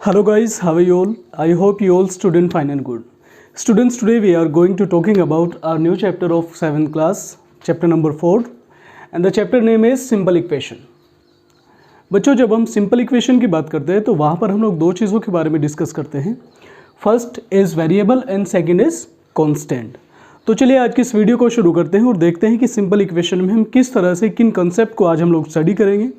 Hello guys, how are you all? I hope you all student fine and good. Students, today we are going to talking about our new chapter of 7th class, chapter number 4, and the chapter name is simple equation. बच्चों, जब हम simple equation की बात करते हैं तो वहाँ पर हम लोग दो चीज़ों के बारे में डिस्कस करते हैं. First is variable and second is constant. तो चलिए आज की इस वीडियो को शुरू करते हैं और देखते हैं कि सिंपल इक्वेशन में हम किस तरह से किन कंसेप्ट को आज हम लोग स्टडी करेंगे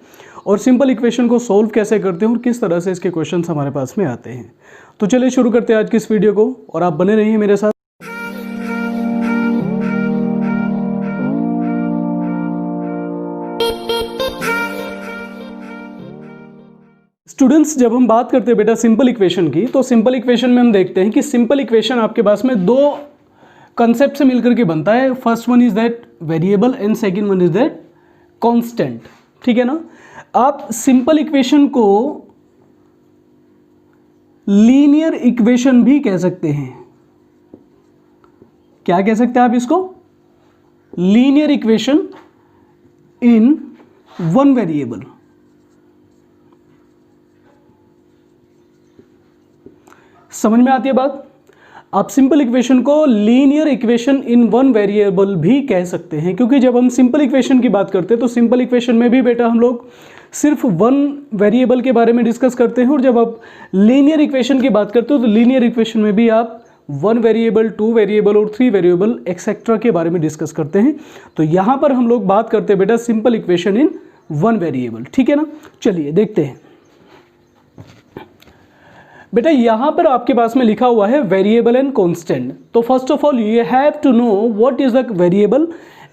और सिंपल इक्वेशन को सॉल्व कैसे करते हैं और किस तरह से इसके क्वेश्चंस हमारे पास में आते हैं. तो चलिए शुरू करते हैं आज की इस वीडियो को और आप बने रहिए मेरे साथ. स्टूडेंट्स, जब हम बात करते हैं बेटा सिंपल इक्वेशन की, तो सिंपल इक्वेशन में हम देखते हैं कि सिंपल इक्वेशन आपके पास में दो कंसेप्ट से मिलकर के बनता है. First one is that variable and second one is that constant. ठीक है ना. आप सिंपल इक्वेशन को लीनियर इक्वेशन भी कह सकते हैं. क्या कह सकते हैं आप इसको? Linear equation in one variable. समझ में आती है बात? आप सिंपल इक्वेशन को linear equation in one variable भी कह सकते हैं, क्योंकि जब हम सिंपल इक्वेशन की बात करते हैं तो सिंपल इक्वेशन में भी बेटा हम लोग सिर्फ वन वेरिएबल के बारे में डिस्कस करते हैं, और जब आप लीनियर इक्वेशन की बात करते हो तो लीनियर इक्वेशन में भी आप वन वेरिएबल, टू वेरिएबल और थ्री वेरिएबल एक्सेट्रा के बारे में डिस्कस करते हैं. तो यहाँ पर हम लोग बात करते हैं बेटा simple equation in one variable. ठीक है ना. चलिए देखते हैं बेटा. यहां पर आपके पास में लिखा हुआ है वेरिएबल एंड कांस्टेंट. तो first of all you have to know what is the variable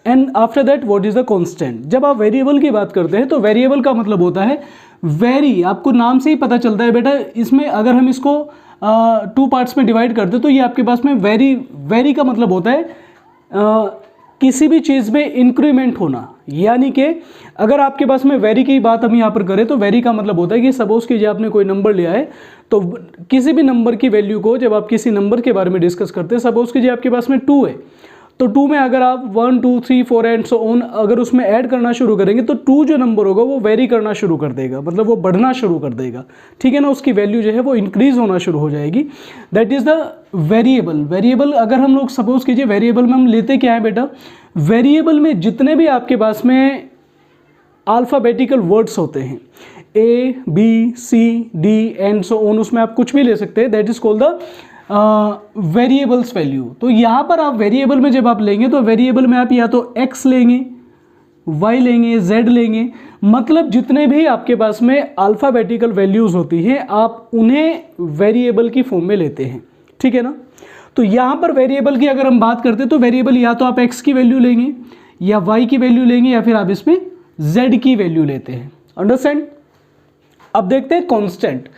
and after that what is the constant. जब आप वेरिएबल की बात करते हैं तो वेरिएबल का मतलब होता है वेरी. आपको नाम से ही पता चलता है बेटा. इसमें अगर हम इसको टू पार्ट्स में डिवाइड करते तो ये आपके पास में वेरी का मतलब होता है किसी भी चीज़ में इंक्रीमेंट होना. यानी कि अगर आपके पास में वेरी की बात हम यहाँ पर करें तो वेरी का मतलब होता है कि सपोज कीजिए आपने कोई नंबर लिया है, तो किसी भी नंबर की वैल्यू को जब आप किसी नंबर के बारे में डिस्कस करते हैं, सपोज कीजिए आपके पास में 2 है, तो 2 में अगर आप 1 2 3 4 एंड सो ऑन अगर उसमें ऐड करना शुरू करेंगे तो 2 जो नंबर होगा वो वेरी करना शुरू कर देगा, मतलब वो बढ़ना शुरू कर देगा. ठीक है ना. उसकी वैल्यू जो है वो इंक्रीज होना शुरू हो जाएगी. That is the variable. Variable अगर हम लोग सपोज कीजिए वेरिएबल में हम लेते क्या है बेटा, वेरिएबल में जितने भी आपके पास में अल्फ़ाबेटिकल वर्ड्स होते हैं, A B C D and so on, उसमें आप कुछ भी ले सकते हैं. That is called the variables value. तो यहाँ पर आप वेरिएबल में जब आप लेंगे तो वेरिएबल में आप या तो x लेंगे, y लेंगे, z लेंगे, मतलब जितने भी आपके पास में अल्फ़ाबेटिकल वैल्यूज़ होती हैं आप उन्हें वेरिएबल की फॉर्म में लेते हैं. ठीक है ना. तो यहाँ पर वेरिएबल की अगर हम बात करते हैं तो वेरिएबल या तो आप x की वैल्यू लेंगे या y की वैल्यू लेंगे या फिर आप इसमें z की वैल्यू लेते हैं. अंडरस्टैंड. अब देखते हैं कांस्टेंट.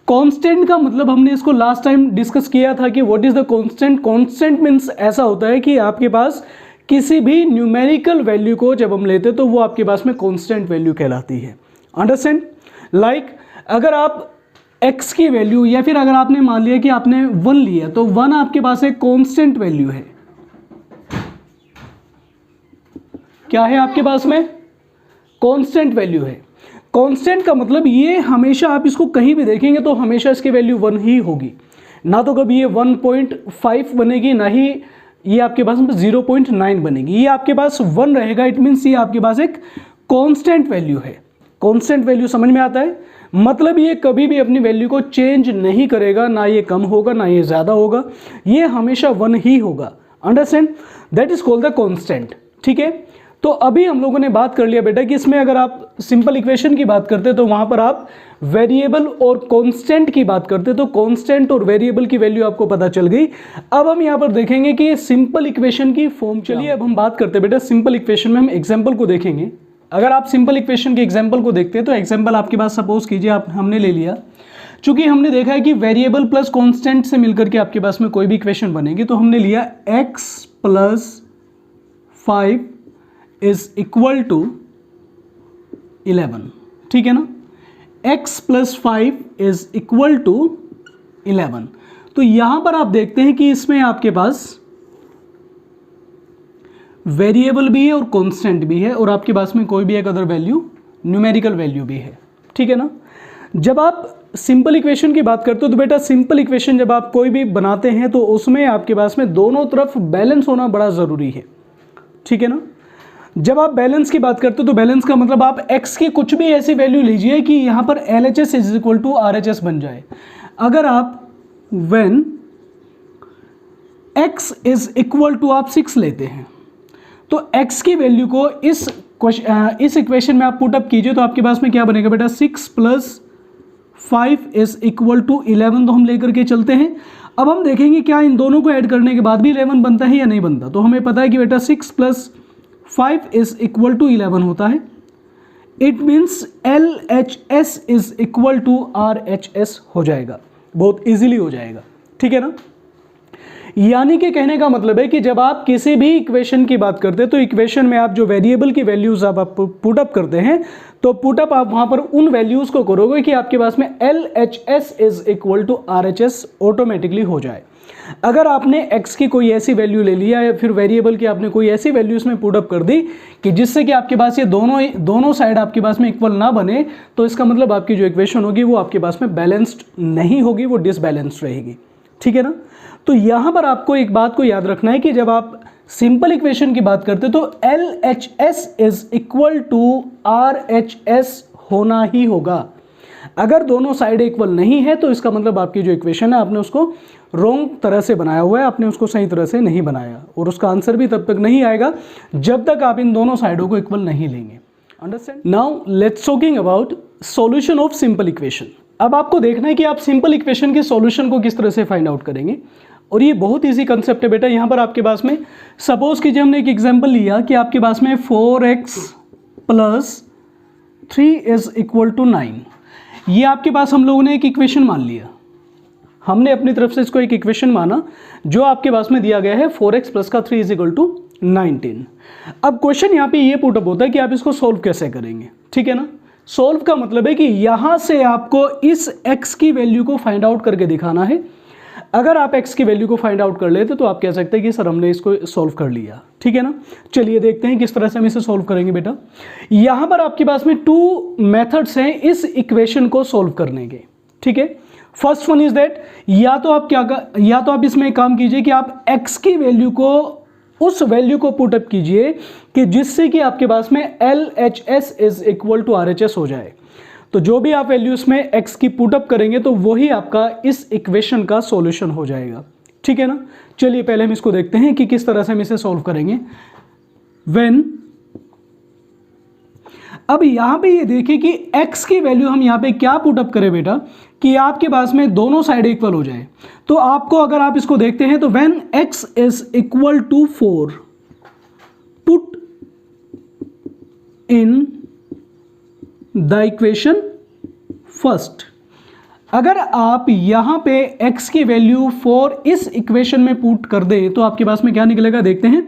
कांस्टेंट का मतलब हमने इसको लास्ट टाइम डिस्कस किया था कि what is the constant. Constant means ऐसा होता है कि आपके पास किसी भी न्यूमेरिकल वैल्यू को जब हम लेते हैं तो वो आपके पास में कांस्टेंट वैल्यू कहलाती है. अंडरस्टैंड. लाइक अगर आप x की वैल्यू या फिर अगर आपने मान लिया कि आपने 1 लिया तो 1 आपके पास एक कांस्टेंट वैल्यू है. क्या है आपके पास में? कांस्टेंट वैल्यू है. कांस्टेंट का मतलब ये हमेशा आप इसको कहीं भी देखेंगे तो हमेशा इसकी वैल्यू 1 ही होगी. ना तो कभी ये 1.5 बनेगी, ना ही ये आपके पास 0.9 बनेगी. ये आपके पास 1 रहेगा. इट मीन्स ये आपके पास एक कांस्टेंट वैल्यू है. कांस्टेंट वैल्यू समझ में आता है? मतलब ये कभी भी अपनी वैल्यू को चेंज नहीं करेगा. ना ये कम होगा ना ये ज़्यादा होगा. ये हमेशा 1 ही होगा. Understand. That is called the constant. ठीक है. तो अभी हम लोगों ने बात कर लिया बेटा कि इसमें अगर आप सिंपल इक्वेशन की बात करते तो वहां पर आप वेरिएबल और कांस्टेंट की बात करते तो कांस्टेंट और वेरिएबल की वैल्यू आपको पता चल गई. अब हम यहां पर देखेंगे कि सिंपल इक्वेशन की फॉर्म. चलिए अब हम बात करते हैं बेटा सिंपल इक्वेशन में हम एग्जाम्पल को देखेंगे. अगर आप सिंपल इक्वेशन के एग्जाम्पल को देखते हैं तो एग्जाम्पल आपके पास सपोज कीजिए आप हमने ले लिया, चूंकि हमने देखा है कि वेरिएबल प्लस कांस्टेंट से मिलकर के आपके पास में कोई भी इक्वेशन बनेगी, तो हमने लिया x + 5 इज इक्वल टू 11. ठीक है ना. x + 5 is equal to 11. तो यहां पर आप देखते हैं कि इसमें आपके पास वेरिएबल भी है और कांस्टेंट भी है और आपके पास में कोई भी एक अदर वैल्यू न्यूमेरिकल वैल्यू भी है। ठीक है ना। जब आप सिंपल इक्वेशन की बात करते हो तो बेटा सिंपल इक्वेशन जब आप कोई भी बनाते हैं तो उसमें आपके पास में दोनों तरफ बैलेंस होना बड़ा ज़रूरी है, ठीक है ना। जब आप बैलेंस की बात करते हो तो बैलेंस का मतलब आप x की कुछ भी ऐसी वैल्यू लीजिए कि यहाँ पर LHS is equal to RHS बन जाए। अगर आप when x is equal to आप 6 लेते हैं तो x की वैल्यू को इस इक्वेशन में आप पुटअप कीजिए तो आपके पास में क्या बनेगा बेटा, 6 + 5 इज इक्वल टू 11 तो हम लेकर के चलते हैं। अब हम देखेंगे क्या इन दोनों को ऐड करने के बाद भी 11 बनता है या नहीं बनता। तो हमें पता है कि बेटा 6 + 5 इज इक्वल टू 11 होता है। It means LHS is equal to RHS हो जाएगा, बहुत इजीली हो जाएगा, ठीक है ना। यानी कि कहने का मतलब है कि जब आप किसी भी इक्वेशन की बात करते हैं तो इक्वेशन में आप जो वेरिएबल की वैल्यूज आप पुटअप करते हैं तो पुटअप आप वहां पर उन वैल्यूज को करोगे कि आपके पास में LHS is equal to RHS automatically हो जाए। अगर आपने x की कोई ऐसी वैल्यू ले लिया या फिर वेरिएबल की आपने कोई ऐसी वैल्यू इसमें पुटअप कर दी कि जिससे कि आपके पास ये दोनों साइड आपके पास में इक्वल ना बने, तो इसका मतलब आपकी जो इक्वेशन होगी वो आपके पास में बैलेंस्ड नहीं होगी, वो डिसबैलेंस्ड रहेगी, ठीक है ना। तो यहाँ पर आपको एक बात को याद रखना है कि जब आप सिंपल इक्वेशन की बात करते हो तो LHS is equal to RHS होना ही होगा। अगर दोनों साइड इक्वल नहीं है तो इसका मतलब आपकी जो इक्वेशन है आपने उसको रॉन्ग तरह से बनाया हुआ है, आपने उसको सही तरह से नहीं बनाया और उसका आंसर भी तब तक नहीं आएगा जब तक आप इन दोनों साइडों को इक्वल नहीं लेंगे। Understand. Now let's talking about solution of simple equation. अब आपको देखना है कि आप सिंपल इक्वेशन के सॉल्यूशन को किस तरह से फाइंड आउट करेंगे और ये बहुत इजी कंसेप्ट है बेटा। यहाँ पर आपके पास में सपोज कीजिए हमने एक एग्जांपल लिया कि आपके पास में 4x + 3 इज इक्वल टू 9। ये आपके पास हम लोगों ने एक इक्वेशन मान लिया, हमने अपनी तरफ से इसको एक इक्वेशन माना जो आपके पास में दिया गया है 4x + का 3 इज इक्वल टू 19। अब क्वेश्चन यहाँ पे ये पुटअप होता है कि आप इसको सोल्व कैसे करेंगे, ठीक है ना। सोल्व का मतलब है कि यहाँ से आपको इस x की वैल्यू को फाइंड आउट करके दिखाना है। अगर आप x की वैल्यू को फाइंड आउट कर लेते तो आप कह सकते हैं कि सर हमने इसको सोल्व कर लिया, ठीक है ना। चलिए देखते हैं किस तरह से हम इसे सोल्व करेंगे बेटा। यहाँ पर आपके पास में 2 मेथड्स हैं इस इक्वेशन को सोल्व करने के, ठीक है। फर्स्ट वन इज दैट या तो आप इसमें एक काम कीजिए कि आप x की वैल्यू को उस वैल्यू को पुटअप कीजिए कि जिससे कि आपके पास में LHS is equal to RHS हो जाए। तो जो भी आप वैल्यू इसमें x की पुटअप करेंगे तो वही आपका इस इक्वेशन का सॉल्यूशन हो जाएगा, ठीक है ना। चलिए पहले हम इसको देखते हैं कि किस तरह से हम इसे सॉल्व करेंगे। व्हेन अब यहां पे ये देखिए कि x की वैल्यू हम यहां पे क्या पुटअप करें बेटा कि आपके पास में दोनों साइड इक्वल हो जाए। तो आपको अगर आप इसको देखते हैं तो when x is equal to 4 put in the equation first. अगर आप यहां पे x की वैल्यू 4 इस इक्वेशन में पुट कर दें तो आपके पास में क्या निकलेगा, देखते हैं।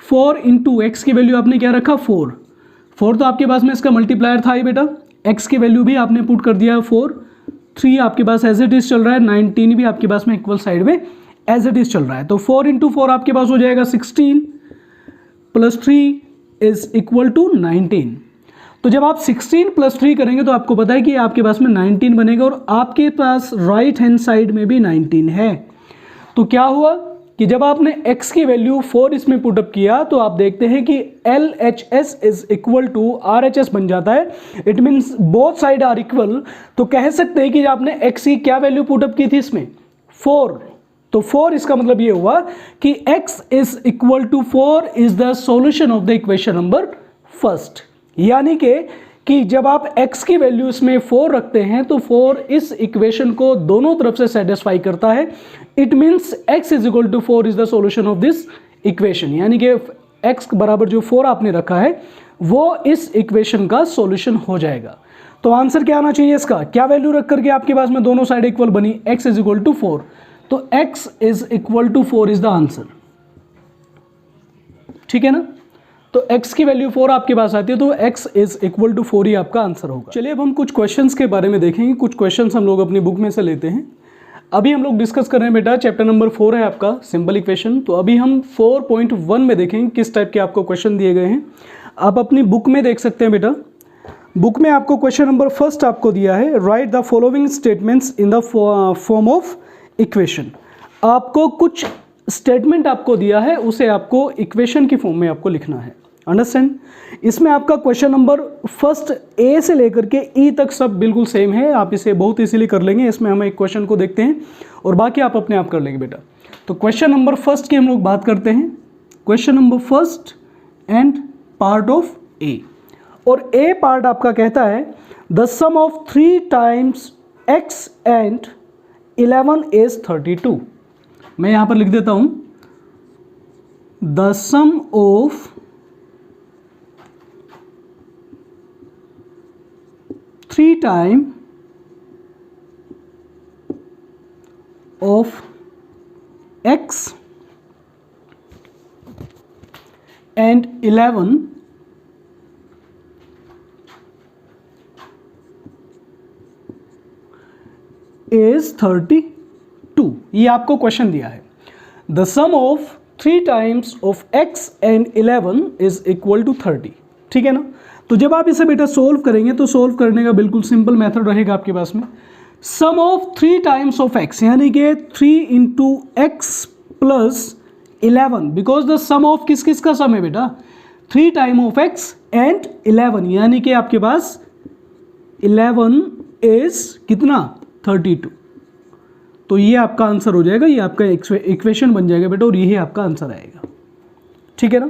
4 × x की वैल्यू आपने क्या रखा 4 तो आपके पास में इसका मल्टीप्लायर था ही बेटा। x की वैल्यू भी आपने पुट कर दिया 4, 3 आपके पास एज इट इज चल रहा है, 19 भी आपके पास में इक्वल साइड में एज इट इज चल रहा है। तो 4 × 4 आपके पास हो जाएगा 16 + 3 इज इक्वल टू 19। तो जब आप 16 + 3 करेंगे तो आपको पता है कि आपके पास में 19 बनेगा और आपके पास राइट हैंड साइड में भी 19 है। तो क्या हुआ कि जब आपने x की वैल्यू 4 इसमें पुटअप किया तो आप देखते हैं कि LHS is equal to RHS बन जाता है। It means both side are equal. तो कह सकते हैं कि आपने x की क्या वैल्यू पुटअप की थी इसमें 4, तो 4 इसका मतलब ये हुआ कि x is equal to 4 is the solution of the equation number first. यानी कि जब आप x की वैल्यू इसमें 4 रखते हैं तो 4 इस इक्वेशन को दोनों तरफ से सेटिस्फाई करता है। It means x is equal to 4 is the solution of this equation. यानी कि x बराबर जो 4 आपने रखा है वो इस इक्वेशन का सॉल्यूशन हो जाएगा। तो आंसर क्या आना चाहिए इसका, क्या वैल्यू रख करके आपके पास में दोनों साइड इक्वल बनी, x इज इक्वल टू 4। तो x is equal to 4 is the answer, ठीक है ना। तो x की वैल्यू 4 आपके पास आती है तो x इज इक्वल टू 4 ही आपका आंसर होगा। चलिए अब हम कुछ क्वेश्चंस के बारे में देखेंगे। कुछ क्वेश्चंस हम लोग अपनी बुक में से लेते हैं। अभी हम लोग डिस्कस कर रहे हैं बेटा चैप्टर नंबर 4 है आपका सिंपल इक्वेशन। तो अभी हम 4.1 में देखेंगे किस टाइप के आपको क्वेश्चन दिए गए हैं। आप अपनी बुक में देख सकते हैं बेटा। बुक में आपको क्वेश्चन नंबर फर्स्ट आपको दिया है, right the following statements in the form of equation. आपको कुछ स्टेटमेंट आपको दिया है, उसे आपको इक्वेशन की फॉर्म में आपको लिखना है। अंडरस्टैंड? इसमें आपका क्वेश्चन नंबर फर्स्ट ए से लेकर के ई तक सब बिल्कुल सेम है, आप इसे बहुत इजीली कर लेंगे। इसमें हम एक क्वेश्चन को देखते हैं और बाकी आप अपने आप कर लेंगे बेटा। तो क्वेश्चन नंबर फर्स्ट की हम लोग बात करते हैं। Question number first and part of A, और ए पार्ट आपका कहता है the sum of 3 times x and 11 is 32। मैं यहां पर लिख देता हूं the sum of 3 time of x and 11 is 32। ये आपको क्वेश्चन दिया है। The sum of 3 times of x and 11 is equal to 30। ठीक है ना? तो जब आप इसे बेटा सोल्व करेंगे तो सोल्व करने का बिल्कुल सिंपल मेथड रहेगा आपके पास में। Sum of 3 times of x यानी कि 3 into x plus 11, because the sum of किस किस का सम है बेटा? 3 टाइम ऑफ x एंड 11, यानी कि आपके पास 11 इज कितना? 32। तो ये आपका आंसर हो जाएगा, ये आपका इक्वेशन बन जाएगा बेटा, और यही आपका आंसर आएगा। ठीक है ना?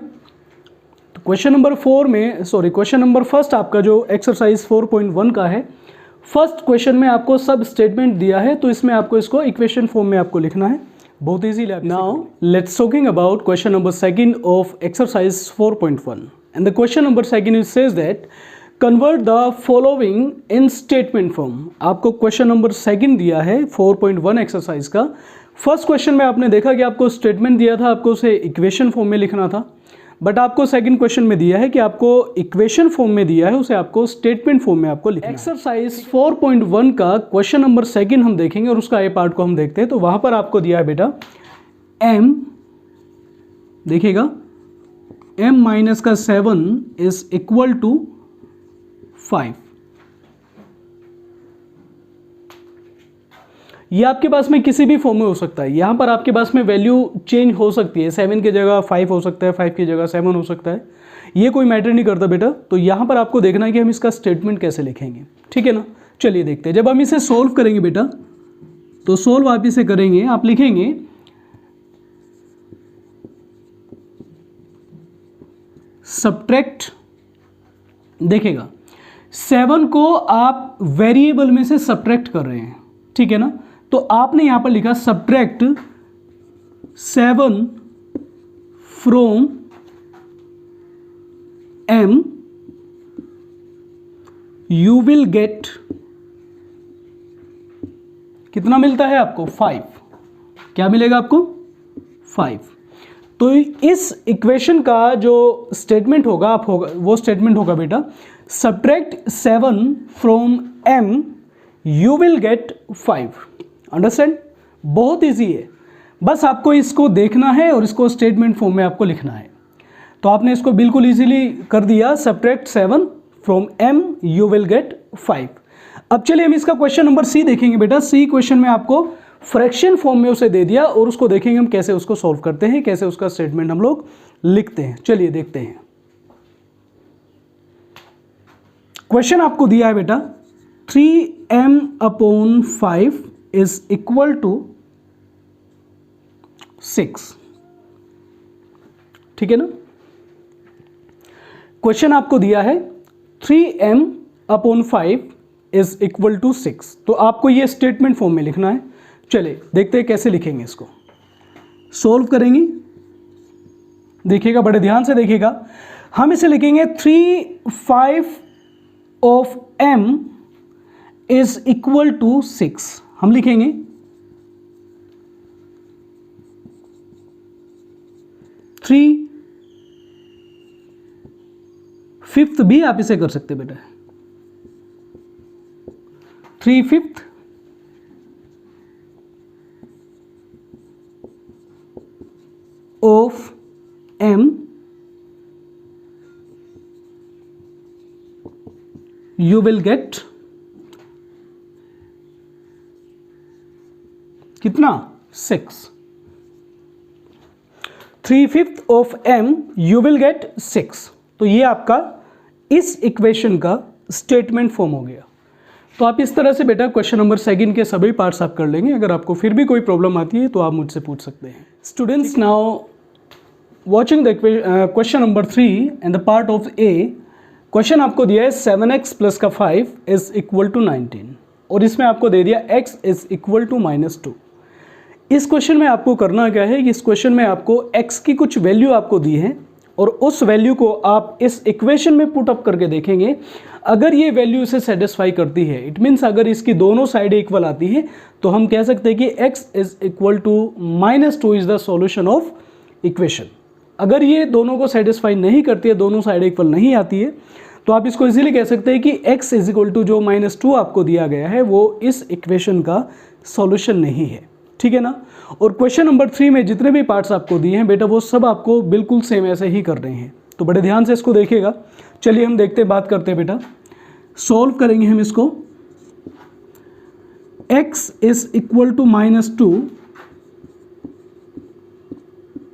तो क्वेश्चन नंबर 4 में, सॉरी क्वेश्चन नंबर फर्स्ट आपका जो एक्सरसाइज 4.1 का है, फर्स्ट क्वेश्चन में आपको सब स्टेटमेंट दिया है, तो इसमें आपको इसको इक्वेशन फॉर्म में आपको लिखना है। बहुत easily. Now let's talking about question number second of exercise 4.1, and the question number second is says that convert the following in statement form. आपको क्वेश्चन नंबर सेकंड दिया है 4.1 एक्सरसाइज का। फर्स्ट क्वेश्चन में आपने देखा कि आपको स्टेटमेंट दिया था, आपको उसे इक्वेशन फॉर्म में लिखना था, बट आपको सेकंड क्वेश्चन में दिया है कि आपको इक्वेशन फॉर्म में दिया है, उसे आपको स्टेटमेंट फॉर्म में आपको लिखना है। एक्सरसाइज 4.1 का क्वेश्चन नंबर सेकंड हम देखेंगे और उसका ए पार्ट को हम देखते हैं। तो वहां पर आपको दिया है बेटा m, देखिएगा m माइनस का 7 इज इक्वल टू 5। ये आपके पास में किसी भी फॉर्म में हो सकता है। यहां पर आपके पास में वैल्यू चेंज हो सकती है, 7 की जगह 5 हो सकता है, 5 की जगह 7 हो सकता है, ये कोई मैटर नहीं करता बेटा। तो यहां पर आपको देखना है कि हम इसका स्टेटमेंट कैसे लिखेंगे। ठीक है ना? चलिए देखते हैं। जब हम इसे सोल्व करेंगे बेटा, तो सोल्व आप इसे करेंगे, आप लिखेंगे सब्ट्रैक्ट, देखिएगा 7 को आप वेरिएबल में से सब्ट्रैक्ट कर रहे हैं। ठीक है ना? तो आपने यहां पर लिखा subtract 7 from m, you will get, कितना मिलता है आपको? 5। क्या मिलेगा आपको? 5। तो इस इक्वेशन का जो स्टेटमेंट होगा वो स्टेटमेंट होगा बेटा subtract 7 from m, you will get 5। Understand? बहुत इजी है, बस आपको इसको देखना है और इसको स्टेटमेंट फॉर्म में आपको लिखना है। तो आपने इसको बिल्कुल इजीली कर दिया, subtract 7 from m, you will get 5। अब चलिए हम इसका क्वेश्चन नंबर सी देखेंगे बेटा। सी क्वेश्चन में आपको फ्रैक्शन फॉर्म में उसे दे दिया और उसको देखेंगे हम कैसे उसको सॉल्व करते हैं, कैसे उसका स्टेटमेंट हम लोग लिखते हैं। चलिए देखते हैं। क्वेश्चन आपको दिया है बेटा 3m/5 इज इक्वल टू 6। ठीक है ना? क्वेश्चन आपको दिया है 3m/5 इज इक्वल टू 6, तो आपको ये स्टेटमेंट फॉर्म में लिखना है। चलिए देखते हैं कैसे लिखेंगे, इसको सोल्व करेंगे। देखिएगा, बड़े ध्यान से देखिएगा। हम इसे लिखेंगे 3/5 of m is equal to 6। हम लिखेंगे 3/5 भी आप इसे कर सकते बेटा, 3/5 of m you will get कितना 6। 3/5 of m you will get 6। तो ये आपका इस इक्वेशन का स्टेटमेंट फॉर्म हो गया। तो आप इस तरह से बेटा क्वेश्चन नंबर 2 के सभी पार्ट्स आप कर लेंगे। अगर आपको फिर भी कोई प्रॉब्लम आती है तो आप मुझसे पूछ सकते हैं। Students, now watching the question number 3 and the part of A. Question आपको दिया है 7x प्लस का 5 इज इक्वल टू 19 और इसमें आपको दे दिया x इज इक्वल टू -2। इस क्वेश्चन में आपको करना क्या है कि इस क्वेश्चन में आपको x की कुछ वैल्यू आपको दी है और उस वैल्यू को आप इस इक्वेशन में पुट अप करके देखेंगे। अगर ये वैल्यू इसे सेटिस्फाई करती है, इट मीन्स अगर इसकी दोनों साइड इक्वल आती है, तो हम कह सकते हैं कि x is equal to -2 is the solution of equation. अगर ये दोनों को सेटिस्फाई नहीं करती है, दोनों साइड इक्वल नहीं आती है, तो आप इसको इजीली कह सकते हैं कि x इज इक्वल टू जो -2 आपको दिया गया है वो इस इक्वेशन का सॉल्यूशन नहीं है। ठीक है ना। और क्वेश्चन नंबर 3 में जितने भी पार्ट्स आपको दिए हैं बेटा वो सब आपको बिल्कुल सेम ऐसे ही कर रहे हैं। तो बड़े ध्यान से इसको देखिएगा। चलिए हम देखते हैं, बात करते हैं बेटा। सॉल्व करेंगे हम इसको। x is equal to -2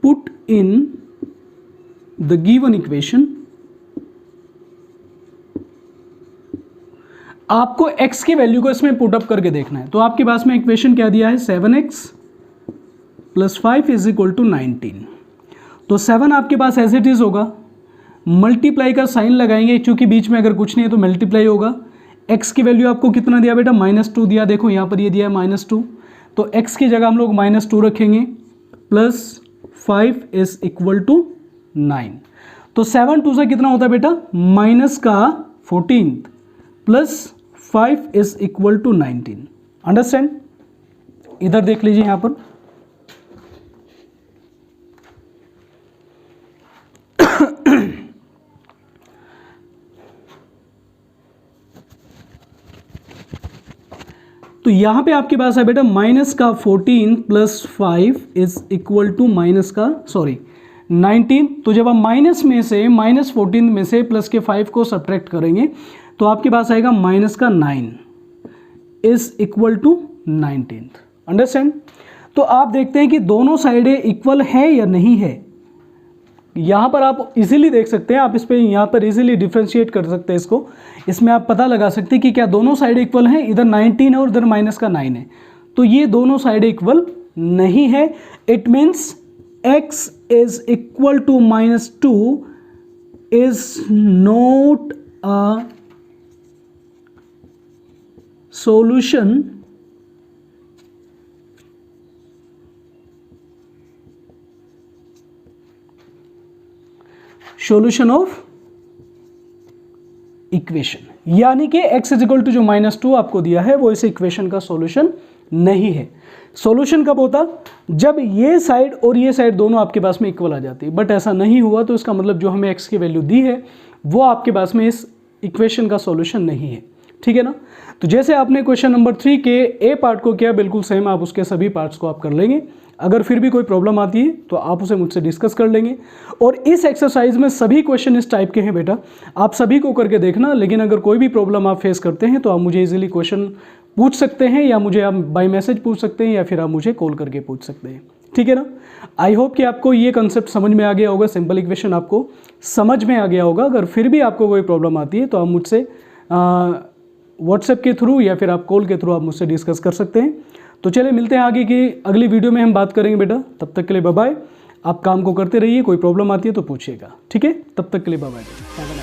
put in the given equation. आपको x की वैल्यू को इसमें पुट अप करके देखना है। तो आपके पास में इक्वेशन क्या दिया है, 7x plus 5 is equal to 19। तो 7 आपके पास एज इट इज होगा, मल्टीप्लाई का साइन लगाएंगे क्योंकि बीच में अगर कुछ नहीं है तो मल्टीप्लाई होगा। x की वैल्यू आपको कितना दिया बेटा, -2 दिया। देखो यहाँ पर ये दिया है -2, तो x की जगह हम लोग -2 रखेंगे, प्लस 5 इज इक्वल टू 9। तो 7 2 से कितना होता है बेटा, -14 plus 5 is equal to 19। Understand. इधर देख लीजिए यहां पर तो यहां पे आपके पास है बेटा -14 प्लस 5 इज इक्वल टू -19। तो जब आप -14 में से प्लस के 5 को सब्ट्रैक्ट करेंगे तो आपके पास आएगा -9 इज इक्वल टू 19। अंडरस्टैंड। तो आप देखते हैं कि दोनों साइडें इक्वल है या नहीं है। यहाँ पर आप इजीली देख सकते हैं, आप इस पे यहाँ पर इजीली डिफ्रेंशिएट कर सकते हैं इसको। इसमें आप पता लगा सकते हैं कि क्या दोनों साइड इक्वल हैं। इधर 19 है और इधर -9 है, तो ये दोनों साइड इक्वल नहीं है। It means x is equal to -2 is not a solution of equation. यानी कि x इज इक्वल टू जो -2 आपको दिया है वो इस इक्वेशन का सॉल्यूशन नहीं है। सॉल्यूशन कब होता, जब ये साइड और ये साइड दोनों आपके पास में इक्वल आ जाती है। बट ऐसा नहीं हुआ, तो इसका मतलब जो हमें x की वैल्यू दी है वो आपके पास में इस इक्वेशन का सॉल्यूशन नहीं है। ठीक है ना। तो जैसे आपने क्वेश्चन नंबर 3 के ए पार्ट को किया, बिल्कुल सेम आप उसके सभी पार्ट्स को आप कर लेंगे। अगर फिर भी कोई प्रॉब्लम आती है तो आप उसे मुझसे डिस्कस कर लेंगे। और इस एक्सरसाइज में सभी क्वेश्चन इस टाइप के हैं बेटा, आप सभी को करके देखना। लेकिन अगर कोई भी प्रॉब्लम आप फेस करते हैं तो आप मुझे इजीली क्वेश्चन पूछ सकते हैं, या मुझे आप बाय मैसेज पूछ सकते हैं, या फिर आप मुझे कॉल करके पूछ सकते हैं। ठीक है ना। आई होप कि आपको ये कंसेप्ट समझ में आ गया होगा, सिंपल इक्वेशन आपको समझ में आ गया होगा। अगर फिर भी आपको कोई प्रॉब्लम आती है तो आप मुझसे व्हाट्सएप के थ्रू या फिर आप कॉल के थ्रू आप मुझसे डिस्कस कर सकते हैं। तो चलिए मिलते हैं आगे की अगली वीडियो में, हम बात करेंगे बेटा। तब तक के लिए बाय बाय। आप काम को करते रहिए, कोई प्रॉब्लम आती है तो पूछिएगा। ठीक है, तब तक के लिए बाय बाय।